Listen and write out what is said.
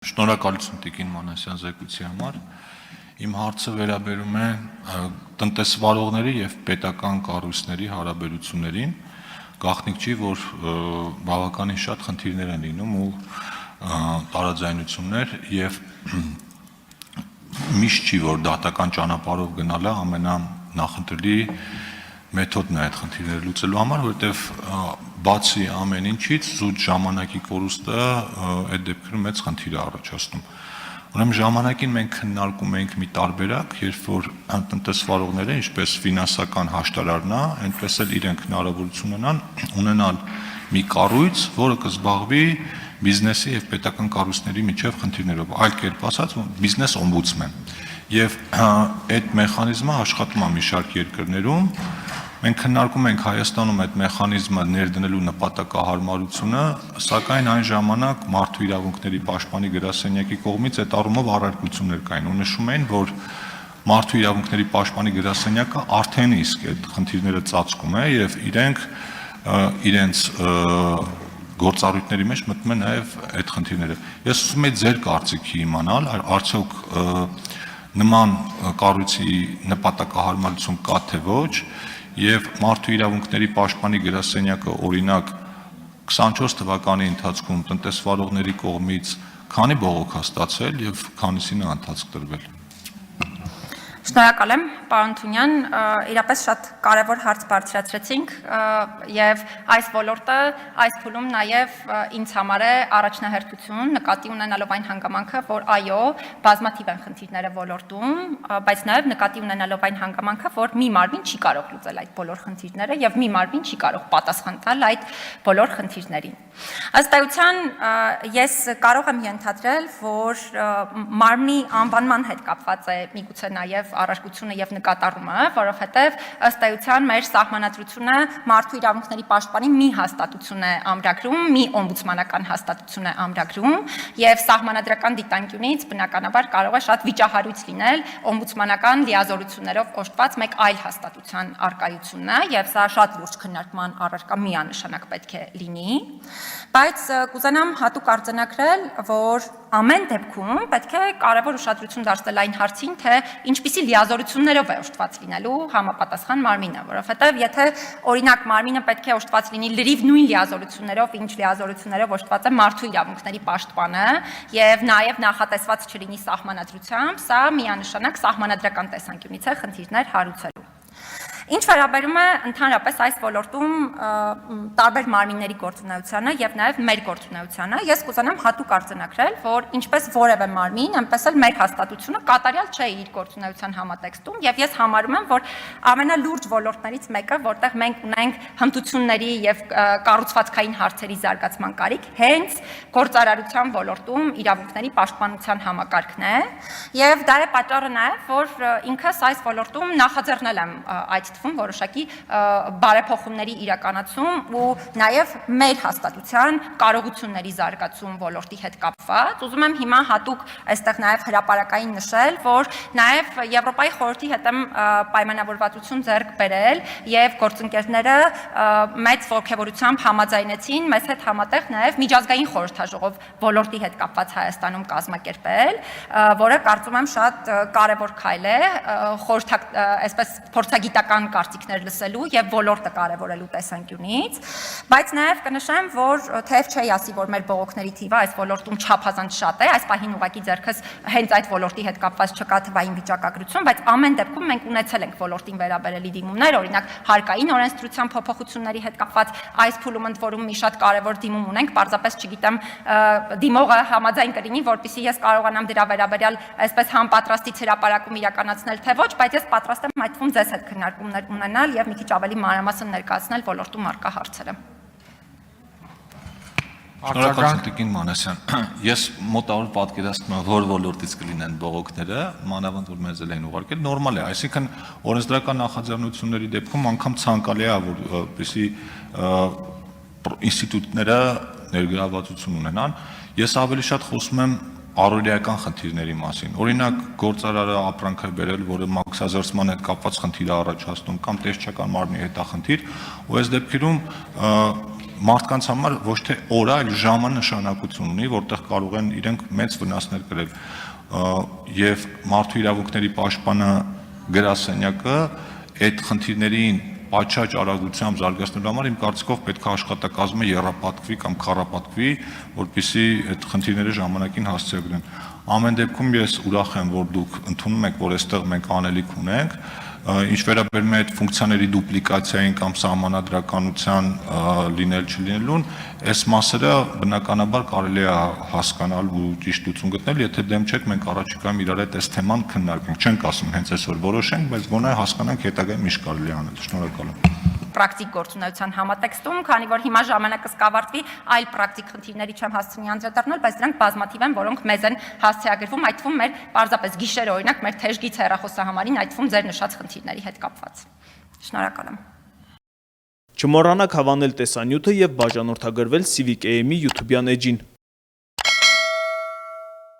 Շնորհակալություն Տիկին Մանասյան զեկույցի համար։ Իմ հարցը վերաբերում է տնտեսվարողների եւ պետական կառույցների հարաբերություններին։ Գաղտնիք չի, որ բավականին շատ խնդիրներ են լինում ու տարաձայնություններ եւ միշտ չի, որ դատական ճանապարհով գնալը ամենանախընտրելի մեթոդն է այդ խնդիրները լուծելու համար, որովհետեւ բացի ամեն ինչից զուտ ժամանակի կորուստը այդ դեպքում մեծ խնդիր է առաջացնում։ Ուրեմն ժամանակին մենք քննարկում ենք մի տարբերակ, երբ որ տնտեսվարողները, ինչպես ֆինանսական հաշտարարնա, այնպես էլ իրենք հնարավորություն ունենալ մի կառույց, որը կզբաղվի բիզնեսի եւ պետական կառույցների միջև խնդիրներով, այլ կերպ ասած, բիզնես օմբուդսմեն։ Եվ այդ մեխանիզմը աշխատում է մի շարք երկրներում։ Մենք քննարկում ենք Հայաստանում այդ մեխանիզմը ներդնելու նպատակահարմարությունը, սակայն այն ժամանակ մարդու իրավունքների պաշտպանի գրասենյակի կողմից այդ առումով առարկություններ կային ու նշում էին, որ մարդու իրավունքների պաշտպանի գրասենյակը արդեն իսկ այդ խնդիրները ծածկում է եւ իրենց գործառույթների մեջ մտնում է նաեւ այդ խնդիրները։ Ես ուզում եմ ձեր կարծիքի իմանալ, արդյոք նման կառույցի նպատակահարմարություն կա թե ոչ, եւ մարդու իրավունքների պաշտպանի գրասենյակը օրինակ 24 թվականի ընթացքում տնտեսվարողների կողմից քանի բողոք է ստացել եւ քանիսին է ընթացք տրվել։ Շնորհակալ եմ, պարոն Թունյան, իրապես շատ կարևոր հարց բարձրացրեցինք եւ այս ոլորտը այս փուլում նաեւ ինձ համար է առաջնահերթություն, նկատի ունենալով այն հանգամանքը, որ այո, բազմաթիվ են խնդիրները ոլորտում, բայց նաեւ նկատի ունենալով այն հանգամանքը, որ մի մարմին չի կարող լուծել այդ բոլոր խնդիրները եւ մի մարմին չի կարող պատասխան տալ այդ բոլոր խնդիրներին։ Ըստ էության ես կարող եմ ենթադրել, որ մարմնի անվանման հետ կապված է միգուցե նաեւ առարկությունը եւ նկատառումը, որովհետեւ ըստ էության մեր սահմանադրությունը մարդու իրավունքների պաշտպանի մի հաստատություն է ամրագրում, մի օմբուդսմանական հաստատություն է ամրագրում եւ սահմանադրական դիտանկյունից բնականաբար կարող է շատ վիճահարույց լինել օմբուդսմանական լիազորություններով օժտված մեկ այլ հաստատության արկայությունը եւ սա շատ լուրջ քննարկման առարկա միանշանակ պետք է լինի, բայց կուզենամ հատուկ արձանագրել, որ ամեն դեպքում պետք է կարևոր ուշադրություն դարձնել այն հարցին, թե ինչպիսի լիազորություններով է օժտված լինելու համապատասխան մարմինը, որովհետև եթե օրինակ մարմինը պետք է օժտված լինի լրիվ նույն լիազորություններով, ինչ լիազորություններով օժտված է մարդու իրավունքների պաշտպանը եւ նաեւ նախատեսված չլինի սահմանադրությամբ, սա միանշանակ սահմանադրական տեսանկյունից է խնդիրներ հարուցելու։ Ինչ վերաբերում է ընդհանրապես այս ոլորտում տարբեր մարմինների գործունեությանը եւ նաեւ մեր գործունեությանը, ես կուզենամ հատուկ արձանագրել, որ ինչպես որևէ մարմին, այնպես էլ մեր հաստատությունը կատարյալ չէ իր գործունեության համատեքստում եւ ես համարում եմ, որ ամենալուրջ ոլորտներից մեկը, որտեղ մենք ունենք հմտությունների եւ կառուցվածքային հարցերի զարգացման կարիք, հենց գործարարության ոլորտում իրավունքների պաշտպանության համակարգն է եւ դա է պատճառը նաեւ, որ ինքս այս ոլորտում նախաձեռնել եմ այդ որոշակի բարեփոխումների իրականացում ու նաև մեր հաստատության կարողությունների զարգացում ոլորտի հետ կապված։ Ուզում եմ հիմա հատուկ այստեղ նաև հրապարակային նշել, որ նաև Եվրոպայի խորհրդի հետ եմ պայմանավորվածություն ձեռք բերել եւ գործընկերները մեծ ողջավորությամբ համաձայնեցին մեզ հետ համատեղ նաև միջազգային խորհրդաժողով ոլորտի հետ կապված Հայաստանում կազմակերպել, որը կարծում եմ շատ կարևոր քայլ է այսպես փորձագիտական կարծիքներ լսելու եւ ոլորտը կարևորելու տեսանկյունից, բայց նաեւ կնշեմ, որ թեև չի ասի, որ մեր բողոքների թիվը այս ոլորտում չափազանց շատ է, այս պահին ուղղակի ձեռքս հենց այդ ոլորտի հետ կապված չկա թվային վիճակագրություն, բայց ամեն դեպքում մենք ունեցել ենք ոլորտին վերաբերելի դիմումներ, օրինակ հարկային օրենսդրության փոփոխությունների հետ կապված այս փուլում ընդ որում մի շատ կարևոր դիմում ունենք, պարզապես չգիտեմ դիմողը համաձայն կլինի, որպեսզի ես կարողանամ դրա վերաբերյալ այսպես համապատրաստից հրապարակում իրականացնել թե ոչ, բայց ես պատրաստ եմ այդ թվում ձեզ հետ քննարկումներ ունենալ եւ մի քիչ ավելի մանրամասն ներկայացնել ոլորտում առկա հարցերը։ Շնորհակալություն Տիկին Մանասյան։ Ես մոտավոր պատկերացնում եմ, որ ոլորտից կլինեն բողոքները, մանավանդ որ մեզ են ուղարկել, նորմալ է, այսինքն օրենսդրական նախաձեռնությունների դեպքում անգամ ցանկալի է, որպեսզի ինստիտուտները ներգրավվածություն ունենան։ Ես ավելի շատ խոսում եմ առօրեական խնդիրների մասին։ Օրինակ գործարարը ապրանք է բերել, որը մաքսազերծման հետ կապված խնդիր է առաջացնում կամ տեսչական մարմնի հետախնդիր, ու այս դեպքերում մարդկանց համար ոչ թե օր, այլ ժամը նշանակություն ունի, որտեղ կարող են իրենք մեծ վնասներ կրել։ Եվ մարդու իրավունքների պաշտպանը գրասենյակը այդ խնդիրներին պատշաճ արագությամբ զարգացնելու համար իմ կարծիքով պետք է աշխատակազմը եռապատկվի կամ քառապատկվի, որպեսզի այդ խնդիրները ժամանակին հասցեագրեն։ Ամեն դեպքում ես ուրախ եմ, որ դուք ընդունում եք, որ այստեղ մենք անելիք ունենք, ինչ վերաբերում է այդ ֆունկցիաների դուպլիկացիային կամ սահմանադրականության լինել չլինելուն, այս մասերը բնականաբար կարելի է հասկանալ ու ճիշտ լուծում գտնել, եթե դեմ չեք, մենք առաջիկայում իրար հետ այս թեման քննարկենք, չենք ասում հենց այսօր որոշենք, բայց գոնե հասկանանք հետագայում ինչ կարելի է անել։ Շնորհակալ եմ։ Պրակտիկ գործունեության համատեքստում, քանի որ հիմա ժամանակը կավարտվի, այլ պրակտիկ խնդիրների չեմ հասցնի անդրադառնալ, բայց դրանք բազմաթիվ են, որոնք մեզ են հասցեագրվում, այդ թվում մեր պարզապես գիշերը օրինակ մեր թեժգից հեռախոսահամարին, այդ թվում ձեր նշած խնդիրների հետ կապված։ Շնորհակալ եմ։ Չմոռանաք հավանել տեսանյութը եւ բաժանորդագրվել Civic AM-ի YouTube-յան էջին։